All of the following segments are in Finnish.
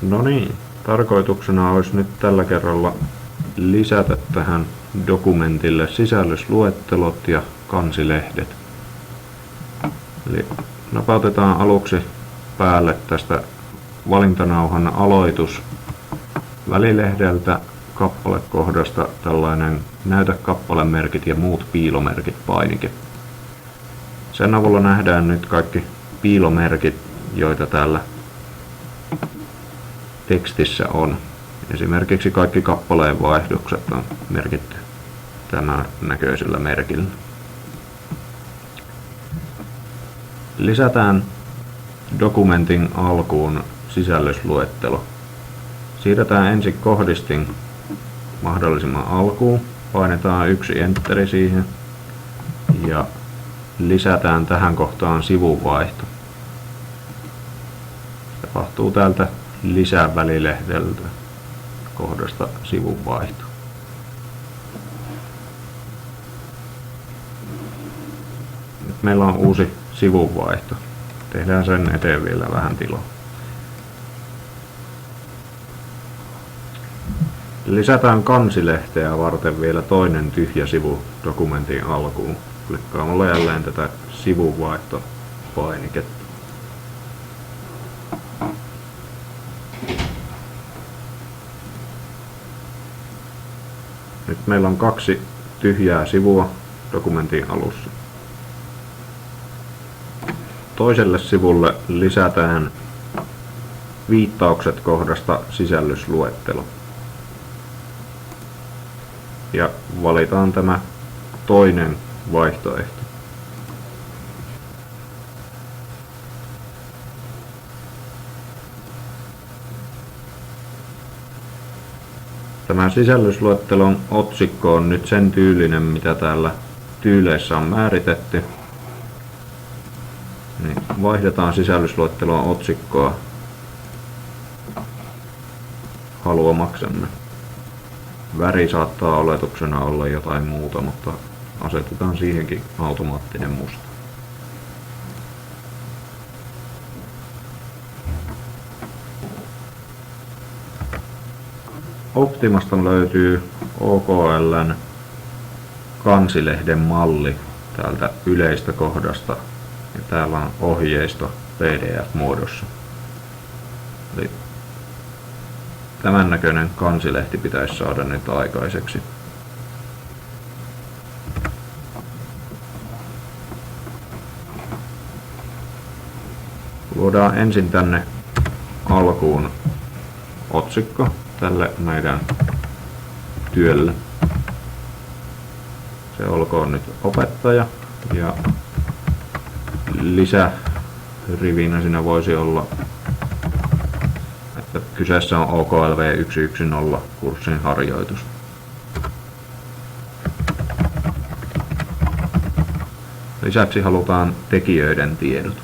No niin, tarkoituksena olisi nyt tällä kerralla lisätä tähän dokumentille sisällysluettelot ja kansilehdet. Eli napautetaan aluksi päälle tästä valintanauhan aloitus välilehdeltä kappalekohdasta tällainen näytä kappalemerkit ja muut piilomerkit -painike. Sen avulla nähdään nyt kaikki piilomerkit, joita täällä tekstissä on. Esimerkiksi kaikki kappaleen vaihdokset on merkitty tämän näköisellä merkillä. Lisätään dokumentin alkuun sisällysluettelo. Siirretään ensin kohdistin mahdollisimman alkuun, painetaan 1 Enteri siihen ja lisätään tähän kohtaan sivunvaihto. Se tapahtuu täältä lisää välilehdeltä kohdasta sivunvaihto. Nyt meillä on uusi sivunvaihto. Tehdään sen eteen vielä vähän tilaa. Lisätään kansilehteä varten vielä toinen tyhjä sivu dokumentin alkuun. Klikkaamalla jälleen tätä sivunvaihtopainiketta. Nyt meillä on 2 tyhjää sivua dokumentin alussa. Toiselle sivulle lisätään viittaukset kohdasta sisällysluettelo. Ja valitaan tämä toinen vaihtoehto. Tämä sisällysluettelon otsikko on nyt sen tyylinen, mitä täällä tyyleissä on määritetty. Niin vaihdetaan sisällysluettelon otsikkoa haluamaksemme. Väri saattaa oletuksena olla jotain muuta, mutta asetetaan siihenkin automaattinen musta. Optimasta löytyy OKL:n kansilehden malli täältä yleistä kohdasta ja täällä on ohjeisto PDF-muodossa. Eli tämän näköinen kansilehti pitäisi saada nyt aikaiseksi. Luodaan ensin tänne alkuun otsikko tälle meidän työlle. Se olkoon nyt opettaja ja lisärivinä siinä voisi olla, että kyseessä on OKLV 110 kurssin harjoitus. Lisäksi halutaan tekijöiden tiedot.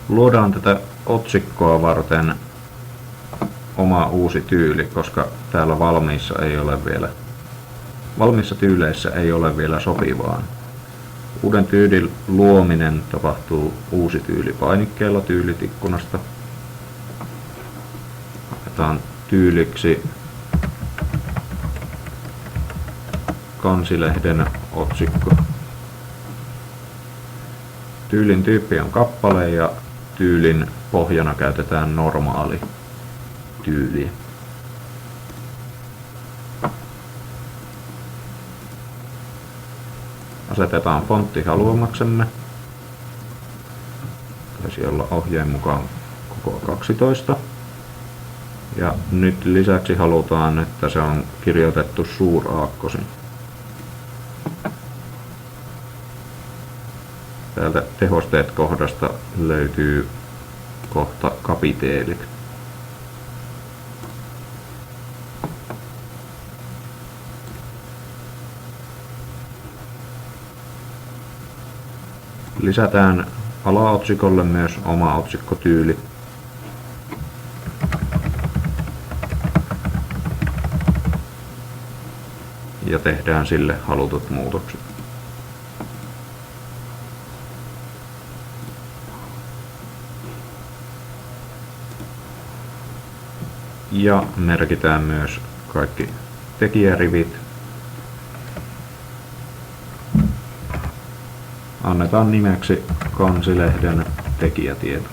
Luodaan tätä otsikkoa varten oma uusi tyyli, koska täällä valmiissa tyyleissä ei ole vielä sopivaa. Uuden tyylin luominen tapahtuu uusi tyyli -painikkeella tyylit-ikkunasta. Otetaan tyyliksi kansilehden otsikko. Tyylin tyyppi on kappale ja tyylin pohjana käytetään normaali tyyliä. Asetetaan fontti haluamaksemme. Taisi olla ohjeen mukaan koko 12. Ja nyt lisäksi halutaan, että se on kirjoitettu suuraakkosin. Täältä tehosteet kohdasta löytyy kohta kapiteelit. Lisätään alaotsikolle myös oma otsikkotyyli. Ja tehdään sille halutut muutokset. Ja merkitään myös kaikki tekijärivit. Annetaan nimeksi kansilehden tekijätieto.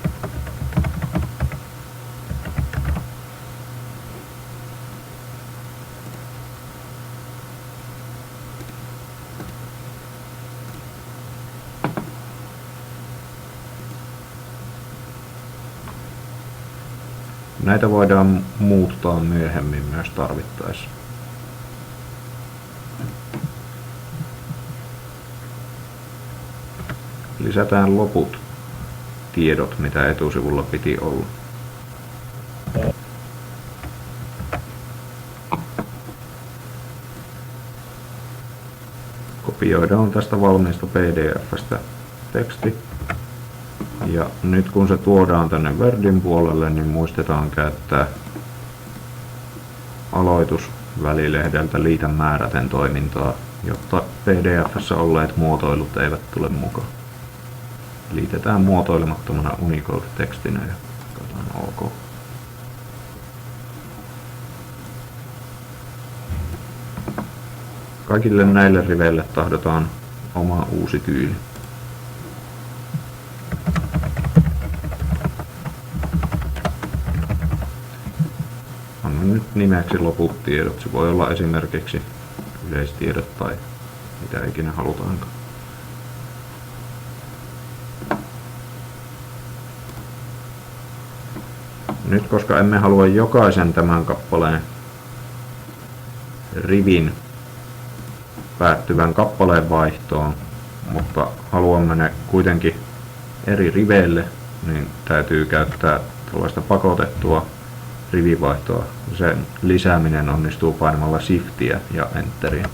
Näitä voidaan muuttaa myöhemmin myös tarvittaessa. Lisätään loput tiedot, mitä etusivulla piti olla. Kopioidaan tästä valmiista PDF:stä teksti. Ja nyt kun se tuodaan tänne Wordin puolelle, niin muistetaan käyttää aloitusvälilehdeltä liitä määräten toimintaa, jotta PDF:ssä olleet muotoilut eivät tule mukaan. Liitetään muotoilemattomana Unicode-tekstinä ja katsotaan OK. Kaikille näille riveille tahdotaan oma uusi tyyli. Annan nyt nimeksi loput tiedot. Se voi olla esimerkiksi yleistiedot tai mitä ikinä halutaankaan. Nyt koska emme halua jokaisen tämän kappaleen rivin päättyvän kappaleen vaihtoon, mutta haluamme ne kuitenkin eri riveille, niin täytyy käyttää tällaista pakotettua rivivaihtoa. Sen lisääminen onnistuu painamalla Shiftiä ja Enteriä.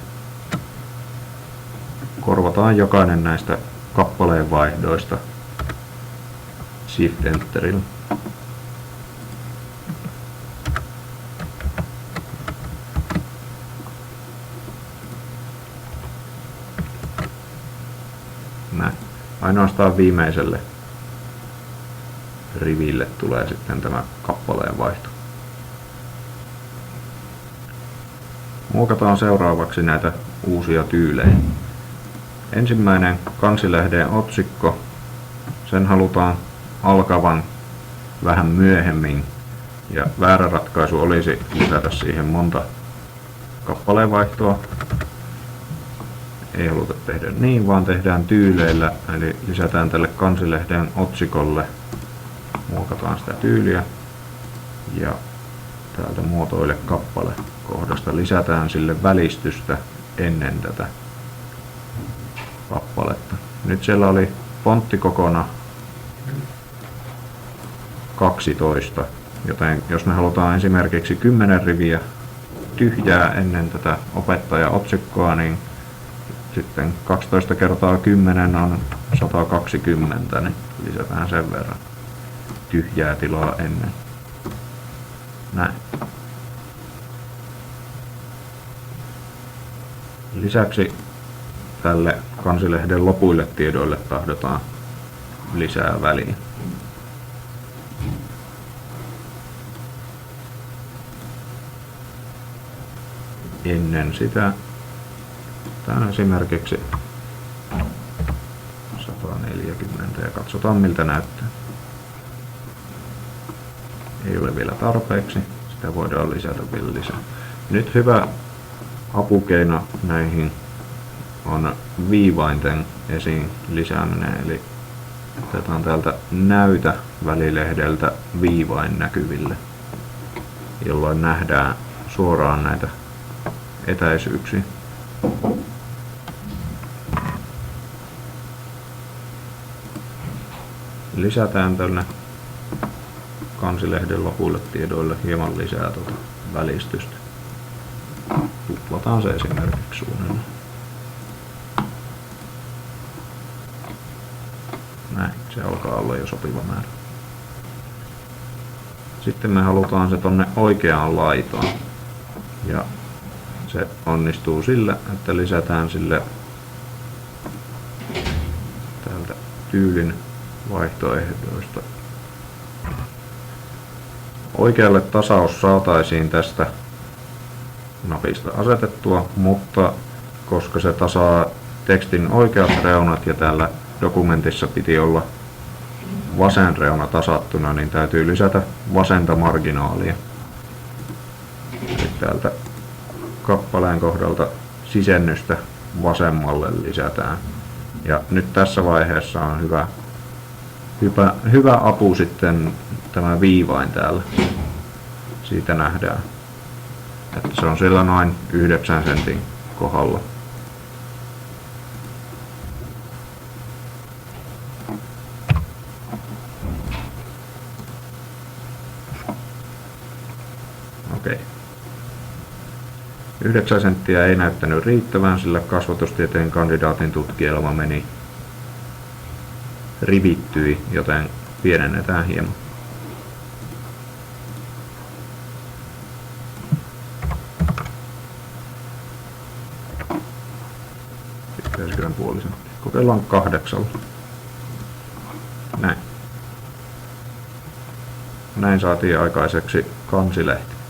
Korvataan jokainen näistä kappaleen vaihdoista Shift Enterillä. Näin. Ainoastaan viimeiselle riville tulee sitten tämä kappaleen vaihto. Muokataan seuraavaksi näitä uusia tyylejä. Ensimmäinen kansilehden otsikko. Sen halutaan alkavan vähän myöhemmin. Ja väärä ratkaisu olisi lisätä siihen monta kappaleen vaihtoa. Ei haluta tehdä niin, vaan tehdään tyyleillä, eli lisätään tälle kansilehden otsikolle, muokataan sitä tyyliä ja täältä muotoile kappale kohdasta lisätään sille välistystä ennen tätä kappaletta. Nyt siellä oli fonttikokona 12, joten jos me halutaan esimerkiksi 10 riviä tyhjää ennen tätä opettaja-otsikkoa, niin sitten 12 kertaa 10 on 120, niin lisätään sen verran tyhjää tilaa ennen. Näin. Lisäksi tälle kansilehden lopuille tiedoille tahdotaan lisää väliä. Ennen sitä tämä esimerkiksi 140 ja katsotaan miltä näyttää. Ei ole vielä tarpeeksi, sitä voidaan lisätä vielä lisää. Nyt hyvä apukeino näihin on viivainten esiin lisääminen, eli otetaan täältä näytä välilehdeltä viivain näkyville, jolloin nähdään suoraan näitä etäisyyksiä. Lisätään tälle kansilehden lopuille tiedoille hieman lisää tuota välistystä. Tuplataan se esimerkiksi suunnilleen. Näin, se alkaa olla jo sopiva määrä. Sitten me halutaan se tonne oikeaan laitaan. Ja se onnistuu sillä, että lisätään sille täältä tyylin vaihtoehdoista Oikealle tasaus saataisiin tästä napista asetettua, mutta koska se tasaa tekstin oikeat reunat ja täällä dokumentissa piti olla vasen reuna tasattuna, niin täytyy lisätä vasenta marginaalia. Eli täältä kappaleen kohdalta sisennystä vasemmalle lisätään. Ja nyt tässä vaiheessa on hyvä apu sitten tämä viivain täällä. Siitä nähdään, että se on siellä noin 9 sentin kohdalla. Okei. 9 senttiä ei näyttänyt riittävän, sillä kasvatustieteen kandidaatin tutkielma rivittyi, joten pienennetään hieman. Pitäisiköhän puoli senttiä. Kokeillaan 8. Näin. Näin saatiin aikaiseksi kansilehti.